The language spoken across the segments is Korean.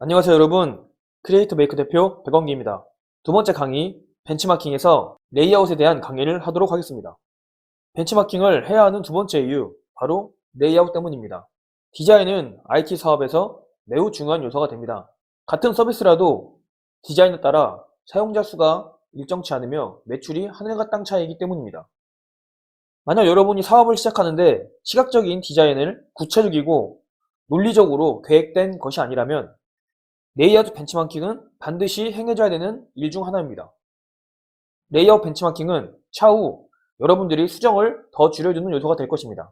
안녕하세요 여러분, 크리에이터 메이커 대표 백원기입니다. 두 번째 강의 벤치마킹에서 레이아웃에 대한 강의를 하도록 하겠습니다. 벤치마킹을 해야 하는 두 번째 이유, 바로 레이아웃 때문입니다. 디자인은 IT 사업에서 매우 중요한 요소가 됩니다. 같은 서비스라도 디자인에 따라 사용자 수가 일정치 않으며 매출이 하늘과 땅 차이이기 때문입니다. 만약 여러분이 사업을 시작하는데 시각적인 디자인을 구체적이고 논리적으로 계획된 것이 아니라면 레이아웃 벤치마킹은 반드시 행해져야 되는 일 중 하나입니다. 레이아웃 벤치마킹은 차후 여러분들이 수정을 더 줄여주는 요소가 될 것입니다.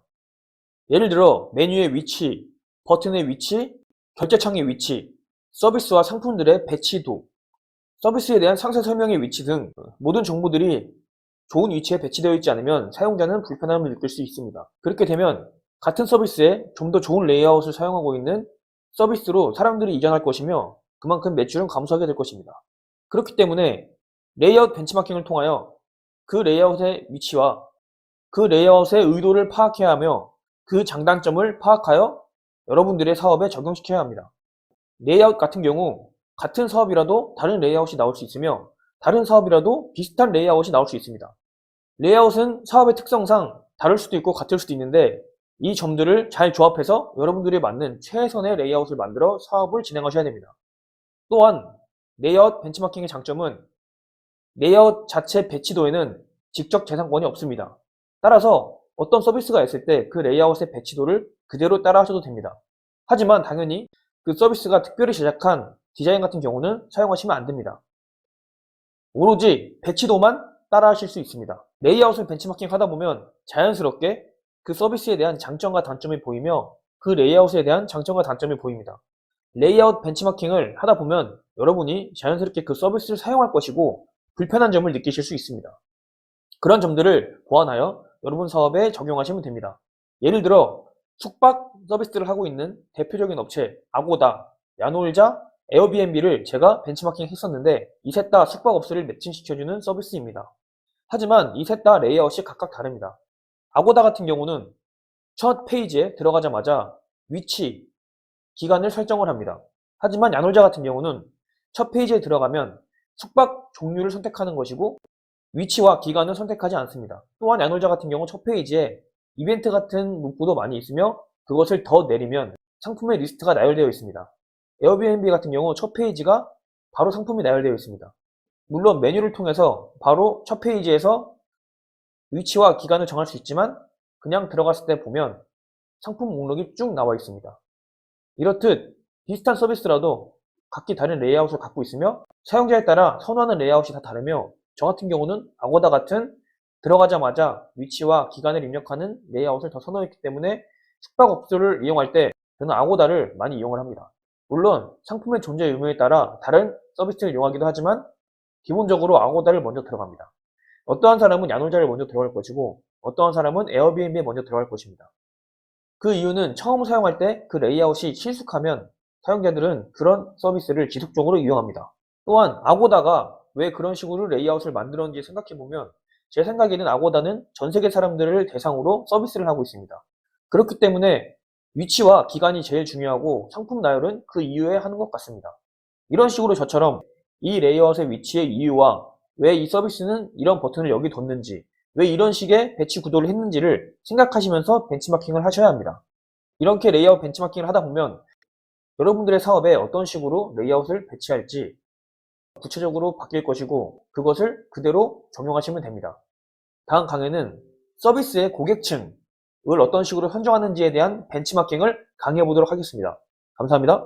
예를 들어 메뉴의 위치, 버튼의 위치, 결제창의 위치, 서비스와 상품들의 배치도, 서비스에 대한 상세 설명의 위치 등 모든 정보들이 좋은 위치에 배치되어 있지 않으면 사용자는 불편함을 느낄 수 있습니다. 그렇게 되면 같은 서비스에 좀 더 좋은 레이아웃을 사용하고 있는 서비스로 사람들이 이전할 것이며 그만큼 매출은 감소하게 될 것입니다. 그렇기 때문에 레이아웃 벤치마킹을 통하여 그 레이아웃의 위치와 그 레이아웃의 의도를 파악해야 하며 그 장단점을 파악하여 여러분들의 사업에 적용시켜야 합니다. 레이아웃 같은 경우 같은 사업이라도 다른 레이아웃이 나올 수 있으며 다른 사업이라도 비슷한 레이아웃이 나올 수 있습니다. 레이아웃은 사업의 특성상 다를 수도 있고 같을 수도 있는데 이 점들을 잘 조합해서 여러분들이 맞는 최선의 레이아웃을 만들어 사업을 진행하셔야 됩니다. 또한 레이아웃 벤치마킹의 장점은 레이아웃 자체 배치도에는 직접 재산권이 없습니다. 따라서 어떤 서비스가 있을 때 그 레이아웃의 배치도를 그대로 따라 하셔도 됩니다. 하지만 당연히 그 서비스가 특별히 제작한 디자인 같은 경우는 사용하시면 안 됩니다. 오로지 배치도만 따라 하실 수 있습니다. 레이아웃을 벤치마킹 하다 보면 자연스럽게 그 서비스에 대한 장점과 단점이 보이며 그 레이아웃에 대한 장점과 단점이 보입니다. 레이아웃 벤치마킹을 하다 보면 여러분이 자연스럽게 그 서비스를 사용할 것이고 불편한 점을 느끼실 수 있습니다. 그런 점들을 보완하여 여러분 사업에 적용하시면 됩니다. 예를 들어 숙박 서비스를 하고 있는 대표적인 업체 아고다, 야놀자, 에어비앤비를 제가 벤치마킹 했었는데 이 셋 다 숙박업소를 매칭시켜주는 서비스입니다. 하지만 이 셋 다 레이아웃이 각각 다릅니다. 아고다 같은 경우는 첫 페이지에 들어가자마자 위치, 기간을 설정을 합니다. 하지만 야놀자 같은 경우는 첫 페이지에 들어가면 숙박 종류를 선택하는 것이고 위치와 기간은 선택하지 않습니다. 또한 야놀자 같은 경우 첫 페이지에 이벤트 같은 문구도 많이 있으며 그것을 더 내리면 상품의 리스트가 나열되어 있습니다. 에어비앤비 같은 경우 첫 페이지가 바로 상품이 나열되어 있습니다. 물론 메뉴를 통해서 바로 첫 페이지에서 위치와 기간을 정할 수 있지만 그냥 들어갔을 때 보면 상품 목록이 쭉 나와 있습니다. 이렇듯 비슷한 서비스라도 각기 다른 레이아웃을 갖고 있으며 사용자에 따라 선호하는 레이아웃이 다 다르며 저 같은 경우는 아고다 같은 들어가자마자 위치와 기간을 입력하는 레이아웃을 더 선호했기 때문에 숙박업소를 이용할 때 저는 아고다를 많이 이용을 합니다. 물론 상품의 존재 의무에 따라 다른 서비스를 이용하기도 하지만 기본적으로 아고다를 먼저 들어갑니다. 어떠한 사람은 야놀자를 먼저 들어갈 것이고 어떠한 사람은 에어비앤비에 먼저 들어갈 것입니다. 그 이유는 처음 사용할 때 그 레이아웃이 실숙하면 사용자들은 그런 서비스를 지속적으로 이용합니다. 또한 아고다가 왜 그런 식으로 레이아웃을 만들었는지 생각해보면 제 생각에는 아고다는 전 세계 사람들을 대상으로 서비스를 하고 있습니다. 그렇기 때문에 위치와 기간이 제일 중요하고 상품 나열은 그 이후에 하는 것 같습니다. 이런 식으로 저처럼 이 레이아웃의 위치의 이유와 왜 이 서비스는 이런 버튼을 여기 뒀는지, 왜 이런 식의 배치 구도를 했는지를 생각하시면서 벤치마킹을 하셔야 합니다. 이렇게 레이아웃 벤치마킹을 하다 보면 여러분들의 사업에 어떤 식으로 레이아웃을 배치할지 구체적으로 바뀔 것이고 그것을 그대로 적용하시면 됩니다. 다음 강의는 서비스의 고객층을 어떤 식으로 선정하는지에 대한 벤치마킹을 강의해 보도록 하겠습니다. 감사합니다.